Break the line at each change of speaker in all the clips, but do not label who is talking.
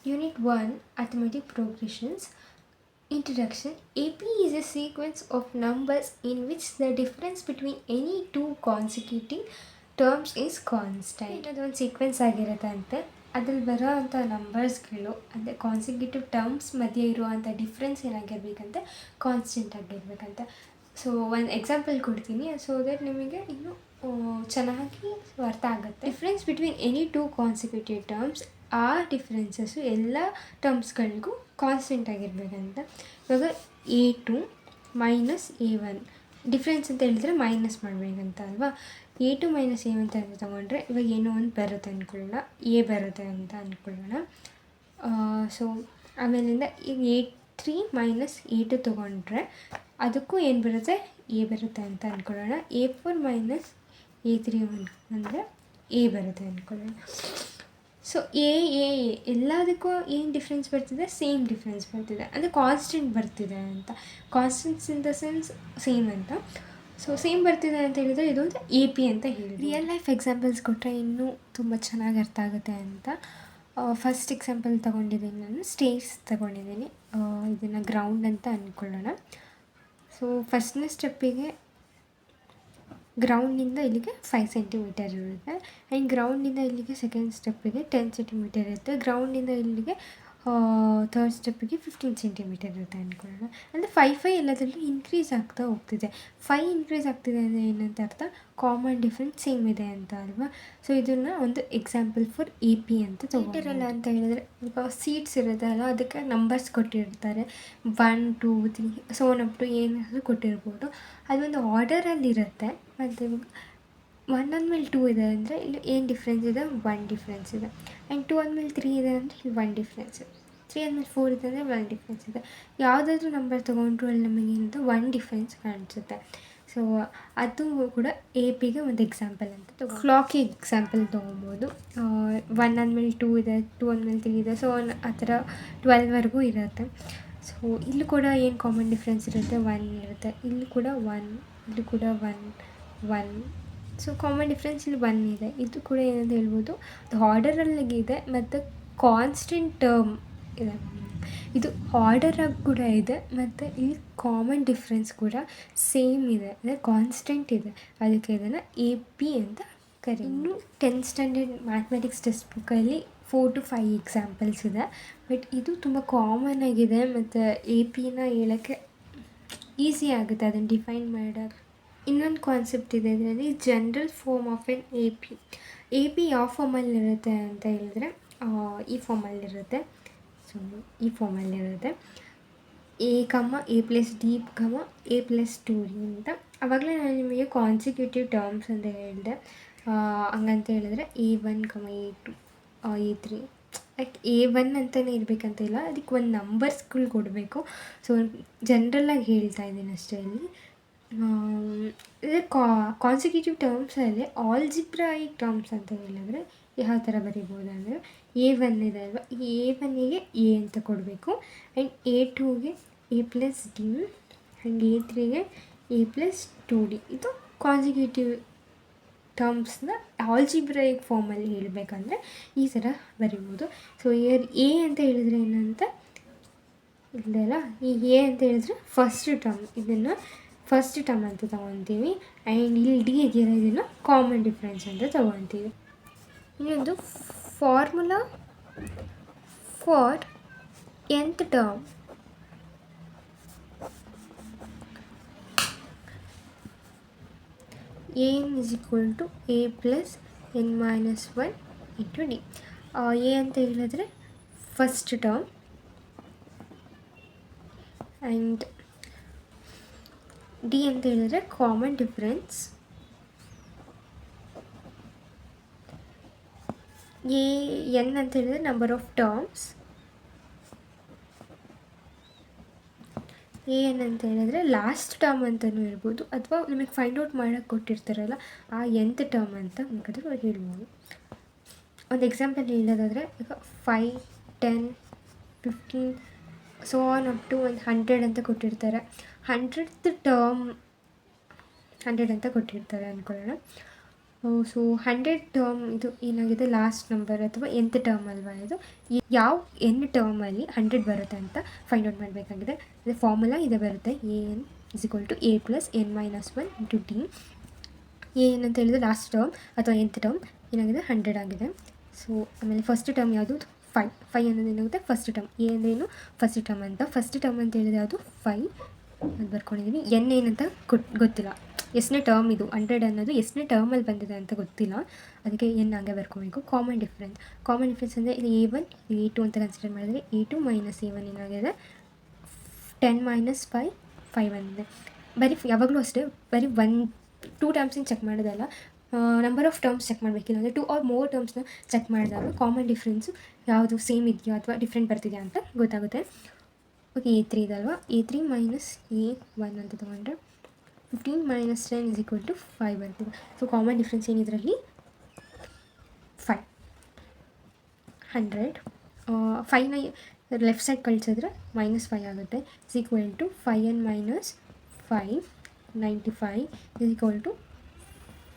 Unit 1 Arithmetic Progressions. Introduction. AP is a sequence of numbers in which the difference between any two consecutive terms is constant. ಇದೊಂದು sequence ಆಗಿರುತ್ತಂತೆ. ಅದ್ರಲ್ಲಿ ಬರೋ ಅಂಥ ನಂಬರ್ಸ್ಗಳು ಅಂದರೆ consecutive terms ಮಧ್ಯೆ ಇರುವಂಥ difference ಏನಾಗಿರ್ಬೇಕಂತೆ constant ಆಗಿರ್ಬೇಕಂತೆ. So ಒಂದು example ಕೊಡ್ತೀನಿ, so that ನಿಮಗೆ ಇನ್ನೂ ಚೆನ್ನಾಗಿ ಅರ್ಥ ಆಗುತ್ತೆ. Difference between any two consecutive terms, ಆ ಡಿಫ್ರೆನ್ಸಸ್ಸು ಎಲ್ಲ ಟರ್ಮ್ಸ್ಗಳಿಗೂ ಕಾನ್ಸ್ಟೆಂಟ್ ಆಗಿರ್ಬೇಕಂತ. ಇವಾಗ A2 ಮೈನಸ್ A1 ಡಿಫ್ರೆನ್ಸ್ ಅಂತ ಹೇಳಿದ್ರೆ ಮೈನಸ್ ಮಾಡಬೇಕಂತ ಅಲ್ವಾ. A2 ಮೈನಸ್ A1 ಅಂತ ತೊಗೊಂಡ್ರೆ ಇವಾಗ ಏನೋ ಒಂದು ಬರುತ್ತೆ ಅಂದ್ಕೊಳ್ಳೋಣ, ಎ ಬರುತ್ತೆ ಅಂತ ಅಂದ್ಕೊಳ್ಳೋಣ. ಸೊ ಆಮೇಲಿಂದ ಈಗ A3 ಮೈನಸ್ A2 ತೊಗೊಂಡ್ರೆ ಅದಕ್ಕೂ ಏನು ಬರುತ್ತೆ, ಎ ಬರುತ್ತೆ ಅಂತ ಅಂದ್ಕೊಳ್ಳೋಣ. A4 ಮೈನಸ್ A3 ಅಂದರೆ ಎ ಬರುತ್ತೆ ಅಂದ್ಕೊಳ್ಳೋಣ. ಸೊ ಎ ಎಲ್ಲದಕ್ಕೂ ಏನು ಡಿಫ್ರೆನ್ಸ್ ಬರ್ತಿದೆ, ಸೇಮ್ ಡಿಫ್ರೆನ್ಸ್ ಬರ್ತಿದೆ, ಅಂದರೆ ಕಾನ್ಸ್ಟೆಂಟ್ ಬರ್ತಿದೆ ಅಂತ. Constants in the sense same ಅಂತ. ಸೊ ಸೇಮ್ ಬರ್ತಿದೆ ಅಂತ ಹೇಳಿದರೆ ಇದೊಂದು AP ಅಂತ ಹೇಳಿ. ರಿಯಲ್ ಲೈಫ್ ಎಕ್ಸಾಂಪಲ್ಸ್ ಕೊಟ್ಟರೆ ಇನ್ನೂ ತುಂಬ ಚೆನ್ನಾಗಿ ಅರ್ಥ ಆಗುತ್ತೆ ಅಂತ. ಫಸ್ಟ್ ಎಕ್ಸಾಂಪಲ್ ತೊಗೊಂಡಿದ್ದೀನಿ ನಾನು, ಸ್ಟೇರ್ಸ್ ತೊಗೊಂಡಿದ್ದೀನಿ. ಇದನ್ನು ಗ್ರೌಂಡ್ ಅಂತ ಅಂದ್ಕೊಳ್ಳೋಣ. ಸೊ ಫಸ್ಟ್ನೇ ಸ್ಟೆಪ್ಪಿಗೆ ಗ್ರೌಂಡಿಂದ ಇಲ್ಲಿಗೆ 5 ಸೆಂಟಿಮೀಟರ್ ಇರುತ್ತೆ. ಆ್ಯಂಡ್ ಗ್ರೌಂಡಿಂದ ಇಲ್ಲಿಗೆ ಸೆಕೆಂಡ್ ಸ್ಟೆಪ್ಪಿಗೆ 10 ಸೆಂಟಿಮೀಟರ್ ಇರುತ್ತೆ. ಗ್ರೌಂಡಿಂದ ಇಲ್ಲಿಗೆ ಥರ್ಡ್ ಸ್ಟೆಪ್ಪಿಗೆ 15 ಸೆಂಟಿಮೀಟರ್ ಇರುತ್ತೆ ಅಂದ್ಕೊಳ್ಳೋಣ. ಅಂದರೆ 5 ಎಲ್ಲದರಲ್ಲೂ ಇನ್ಕ್ರೀಸ್ ಆಗ್ತಾ ಹೋಗ್ತಿದೆ. 5 ಇನ್ಕ್ರೀಸ್ ಆಗ್ತಿದೆ ಅಂದರೆ ಏನಂತ ಅರ್ಥ, ಕಾಮನ್ ಡಿಫ್ರೆನ್ಸ್ ಸೇಮ್ ಇದೆ ಅಂತ ಅಲ್ವಾ. ಸೊ ಇದನ್ನು ಒಂದು ಎಕ್ಸಾಂಪಲ್ ಫಾರ್ AP ಅಂತ ತೊಗೊಂಡಿರಲ್ಲ ಅಂತ ಹೇಳಿದ್ರೆ, ಈಗ ಸೀಟ್ಸ್ ಇರುತ್ತೆ ಅಲ್ಲ, ಅದಕ್ಕೆ ನಂಬರ್ಸ್ ಕೊಟ್ಟಿರ್ತಾರೆ 1 2 3 ಸೋನ್ ಅಪ್ ಟು ಏನಾದರೂ ಕೊಟ್ಟಿರ್ಬೋದು. ಅದೊಂದು ಆರ್ಡರಲ್ಲಿರುತ್ತೆ. ಮತ್ತು ಇವಾಗ 1 ಅಂದಮೇಲೆ 2 ಇದೆ ಅಂದರೆ ಇಲ್ಲಿ ಏನು ಡಿಫ್ರೆನ್ಸ್ ಇದೆ, 1 ಡಿಫ್ರೆನ್ಸ್ ಇದೆ. ಆ್ಯಂಡ್ 2 ಅಂದಮೇಲೆ 3 ಇದೆ ಅಂದರೆ ಇಲ್ಲಿ 1 ಡಿಫ್ರೆನ್ಸ್ ಇದೆ. 3 ಅಂದಮೇಲೆ 4 ಇದೆ ಅಂದರೆ 1 ಡಿಫ್ರೆನ್ಸ್ ಇದೆ. ಯಾವುದಾದ್ರೂ ನಂಬರ್ ತೊಗೊಂಡ್ರು ಅಲ್ಲಿ ನಮಗೇನಂತ 1 ಡಿಫ್ರೆನ್ಸ್ ಕಾಣಿಸುತ್ತೆ. ಸೊ ಅದು ಕೂಡ APಗೆ ಒಂದು ಎಕ್ಸಾಂಪಲ್ ಅಂತ ಕ್ಲಾಕಿಗೆ ಎಕ್ಸಾಂಪಲ್ ತೊಗೊಬೋದು. 1 ಅಂದಮೇಲೆ 2 ಇದೆ, 2 ಅಂದಮೇಲೆ 3 ಇದೆ, ಸೊ ಆ ಥರ 12ವರೆಗೂ ಇರುತ್ತೆ. ಸೊ ಇಲ್ಲಿ ಕೂಡ ಏನು ಕಾಮನ್ ಡಿಫ್ರೆನ್ಸ್ ಇರುತ್ತೆ, 1 ಇರುತ್ತೆ. ಇಲ್ಲಿ ಕೂಡ 1, ಇಲ್ಲಿ ಕೂಡ 1. ಸೊ ಕಾಮನ್ ಡಿಫ್ರೆನ್ಸ್ ಇಲ್ಲಿ 1 ಇದೆ. ಇದು ಕೂಡ ಏನಂತ ಹೇಳ್ಬೋದು, ಅದು ಆರ್ಡರಲ್ಲಿದೆ ಮತ್ತು ಕಾನ್ಸ್ಟೆಂಟ್ ಟರ್ಮ್ ಇದೆ. ಇದು ಆರ್ಡರಾಗಿ ಕೂಡ ಇದೆ ಮತ್ತು ಇಲ್ಲಿ ಕಾಮನ್ ಡಿಫ್ರೆನ್ಸ್ ಕೂಡ ಸೇಮ್ ಇದೆ, ಅಂದರೆ ಕಾನ್ಸ್ಟೆಂಟ್ ಇದೆ. ಅದಕ್ಕೆ ಇದನ್ನು AP ಅಂತ ಕರೀತಾರೆ. ಇನ್ನು 10th ಸ್ಟ್ಯಾಂಡರ್ಡ್ ಮ್ಯಾಥಮೆಟಿಕ್ಸ್ ಟೆಕ್ಸ್ಟ್ ಬುಕ್ಕಲ್ಲಿ 4 to 5 ಎಕ್ಸಾಂಪಲ್ಸ್ ಇದೆ. ಬಟ್ ಇದು ತುಂಬ ಕಾಮನ್ ಆಗಿದೆ ಮತ್ತು APನ ಹೇಳೋಕ್ಕೆ ಈಸಿ ಆಗುತ್ತೆ, ಅದನ್ನು ಡಿಫೈನ್ ಮಾಡೋಕ್ಕೆ. ಇನ್ನೊಂದು ಕಾನ್ಸೆಪ್ಟ್ ಇದೆ ಇದರಲ್ಲಿ, general form of an AP ಯಾವ ಫಾರ್ಮಲ್ಲಿರುತ್ತೆ ಅಂತ ಹೇಳಿದ್ರೆ ಈ ಫಾರ್ಮಲ್ಲಿರುತ್ತೆ. ಸೊ ಈ ಫಾರ್ಮಲ್ಲಿರುತ್ತೆ A, A+D, A+2D ಅಂತ. ಆವಾಗಲೇ ನಾನು ನಿಮಗೆ ಕಾನ್ಸಿಕ್ಯೂಟಿವ್ ಟರ್ಮ್ಸ್ ಅಂತ ಹೇಳಿದೆ. ಹಂಗಂತ ಹೇಳಿದ್ರೆ A1, A2, A3 like A1 ಅಂತಲೇ ಇರಬೇಕಂತ ಇಲ್ಲ, ಅದಕ್ಕೆ ಒಂದು ನಂಬರ್ಸ್ಗಳು ಕೊಡಬೇಕು. ಸೊ ಜನ್ರಲ್ಲಾಗಿ ಹೇಳ್ತಾ ಇದ್ದೀನಿ ಅಷ್ಟೇ. ಇಲ್ಲಿ ಇದು ಕಾನ್ಸಿಕ್ಯೂಟಿವ್ ಟರ್ಮ್ಸಲ್ಲಿ ಆಲ್ಜಿಬ್ರಾಯಿಕ್ ಟರ್ಮ್ಸ್ ಅಂತ ಹೇಳಿದ್ರೆ ಯಾವ ಥರ ಬರೀಬೋದು ಅಂದರೆ, A1 ಇದೆ ಅಲ್ವಾ, ಈ A1ಗೆ A ಅಂತ ಕೊಡಬೇಕು. ಆ್ಯಂಡ್ A2ಗೆ A+D ಆ್ಯಂಡ್ A3ಗೆ A+2D. ಇದು ಕಾನ್ಸಿಕ್ಯೂಟಿವ್ ಟರ್ಮ್ಸ್ನ ಆಲ್ಜಿಬ್ರಾಯಿಕ್ ಫಾರ್ಮಲ್ಲಿ ಹೇಳಬೇಕಂದ್ರೆ ಈ ಥರ ಬರಿಬೋದು. ಸೊ A ಅಂತ ಹೇಳಿದ್ರೆ ಏನಂತ ಇಲ್ಲಲ್ಲ, ಈ A ಅಂತ ಹೇಳಿದ್ರೆ ಫಸ್ಟ್ ಟರ್ಮ್, ಇದನ್ನು ಫಸ್ಟ್ ಟರ್ಮ್ ಅಂತ ತೊಗೊತೀವಿ. ಆ್ಯಂಡ್ ಇಲ್ಲಿ D ಇದೆಯಲ್ಲ, ಇದನ್ನು ಕಾಮನ್ ಡಿಫ್ರೆನ್ಸ್ ಅಂತ ತೊಗೊತೀವಿ. ಇನ್ನೊಂದು formula for nth term. n is equal to A plus n minus 1 into D. A ಅಂತ ಹೇಳಿದ್ರೆ ಫಸ್ಟ್ ಟರ್ಮ್ ಆ್ಯಂಡ್ D ಅಂತ ಹೇಳಿದ್ರೆ ಕಾಮನ್ ಡಿಫ್ರೆನ್ಸ್. n ಅಂತ ಹೇಳಿದ್ರೆ ನಂಬರ್ ಆಫ್ ಟರ್ಮ್ಸ್. n ಅಂತ ಹೇಳಿದ್ರೆ ಲಾಸ್ಟ್ ಟರ್ಮ್ ಅಂತಲೂ ಹೇಳ್ಬೋದು, ಅಥವಾ ನಿಮಗೆ ಫೈಂಡ್ ಔಟ್ ಮಾಡೋಕ್ಕೆ ಕೊಟ್ಟಿರ್ತಾರಲ್ಲ ಆ nth ಟರ್ಮ್ ಅಂತ ಬೇಕಾದರೂ ಹೇಳ್ಬೋದು. ಒಂದು ಎಕ್ಸಾಂಪಲ್ ಹೇಳೋದಾದರೆ, ಈಗ 5, 10, 15 ಸೊ ಆನ್ ಅಪ್ ಟು ಒಂದು 100 ಅಂತ ಕೊಟ್ಟಿರ್ತಾರೆ. 100th ಟರ್ಮ್ 100 ಅಂತ ಕೊಟ್ಟಿರ್ತಾರೆ ಅಂದ್ಕೊಳ್ಳೋಣ. ಸೊ 100 ಟರ್ಮ್ ಇದು ಏನಾಗಿದೆ ಲಾಸ್ಟ್ ನಂಬರ್ ಅಥವಾ nth ಟರ್ಮ್ ಅಲ್ವಾ ಇದು. ಯಾವ n ಟರ್ಮಲ್ಲಿ 100 ಬರುತ್ತೆ ಅಂತ ಫೈಂಡ್ ಔಟ್ ಮಾಡಬೇಕಾಗಿದೆ. ಇದು ಫಾರ್ಮುಲಾ ಇದೆ ಬರುತ್ತೆ, an = a + n - 1 × t. an ಅಂತ ಹೇಳಿದ್ರೆ ಲಾಸ್ಟ್ ಟರ್ಮ್ ಅಥವಾ nth ಟರ್ಮ್ ಏನಾಗಿದೆ 100 ಆಗಿದೆ. ಸೊ ಆಮೇಲೆ ಫಸ್ಟ್ ಟರ್ಮ್ ಯಾವುದು 5 ಅನ್ನೋದು ಏನಾಗುತ್ತೆ ಫಸ್ಟ್ ಟರ್ಮ್. ಎ ಅಂದರೆ ಏನು ಫಸ್ಟ್ ಟರ್ಮ್ ಅಂತ. ಫಸ್ಟ್ ಟರ್ಮ್ ಅಂತ ಹೇಳಿದ್ರೆ ಯಾವುದು 5 ಅದು ಬರ್ಕೊಂಡಿದ್ದೀನಿ. ಎನ್ ಏನಂತ ಗೊತ್ತಿಲ್ಲ, ಎಷ್ಟನೇ ಟರ್ಮ್ ಇದು 100 ಅನ್ನೋದು ಎಷ್ಟನೇ ಟರ್ಮಲ್ಲಿ ಬಂದಿದೆ ಅಂತ ಗೊತ್ತಿಲ್ಲ, ಅದಕ್ಕೆ ಎನ್ ಹಂಗೆ ಬರ್ಕೊಬೇಕು. ಕಾಮನ್ ಡಿಫ್ರೆನ್ಸ್ ಅಂದರೆ ಇದು a1 ಇದು a2 ಅಂತ ಕನ್ಸಿಡರ್ ಮಾಡಿದರೆ a2 - a1 ಏನಾಗಿದೆ 10 - 5 ಬಂದಿದೆ. ಬರೀ ಯಾವಾಗಲೂ ಅಷ್ಟೇ ಬರೀ 2 ಟರ್ಮ್ಸಿಂದ ಚೆಕ್ ಮಾಡೋದಲ್ಲ, ನಂಬರ್ ಆಫ್ ಟರ್ಮ್ಸ್ ಚೆಕ್ ಮಾಡಬೇಕಿಲ್ಲ ಅಂದರೆ 2 ಆರ್ ಮೋರ್ ಟರ್ಮ್ಸ್ನ ಚೆಕ್ ಮಾಡಿದಾಗ ಕಾಮನ್ ಡಿಫ್ರೆನ್ಸು ಯಾವುದು ಸೇಮ್ ಇದೆಯಾ ಅಥವಾ ಡಿಫ್ರೆಂಟ್ ಬರ್ತಿದೆಯಾ ಅಂತ ಗೊತ್ತಾಗುತ್ತೆ. ಓಕೆ, a3 ಇದಲ್ವಾ, a3 - a1 ಅಂತ ತೊಗೊಂಡ್ರೆ 15 - 10 = 5 ಬರ್ತಿದೆ. ಸೊ ಕಾಮನ್ ಡಿಫ್ರೆನ್ಸ್ ಏನಿದ್ರಲ್ಲಿ 5. 100 5ನ ಲೆಫ್ಟ್ ಸೈಡ್ ಕಳಿಸಿದ್ರೆ -5 ಆಗುತ್ತೆ. = 5n - 5 95 =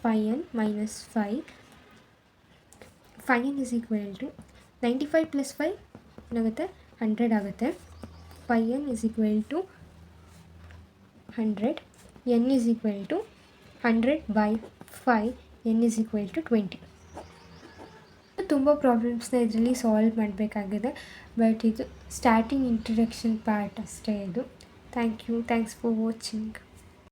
5n - 5. 5n = 95 + 5 ಏನಾಗುತ್ತೆ 100 ಆಗುತ್ತೆ. 5n = 100. n = 100/5. n = 20. ತುಂಬ ಪ್ರಾಬ್ಲಮ್ಸ್ನ ಇದರಲ್ಲಿ ಸಾಲ್ವ್ ಮಾಡಬೇಕಾಗಿದೆ, ಬಟ್ ಇದು ಸ್ಟಾರ್ಟಿಂಗ್ ಇಂಟ್ರಡಕ್ಷನ್ ಪಾರ್ಟ್ ಅಷ್ಟೇ ಇದು. Thanks for watching.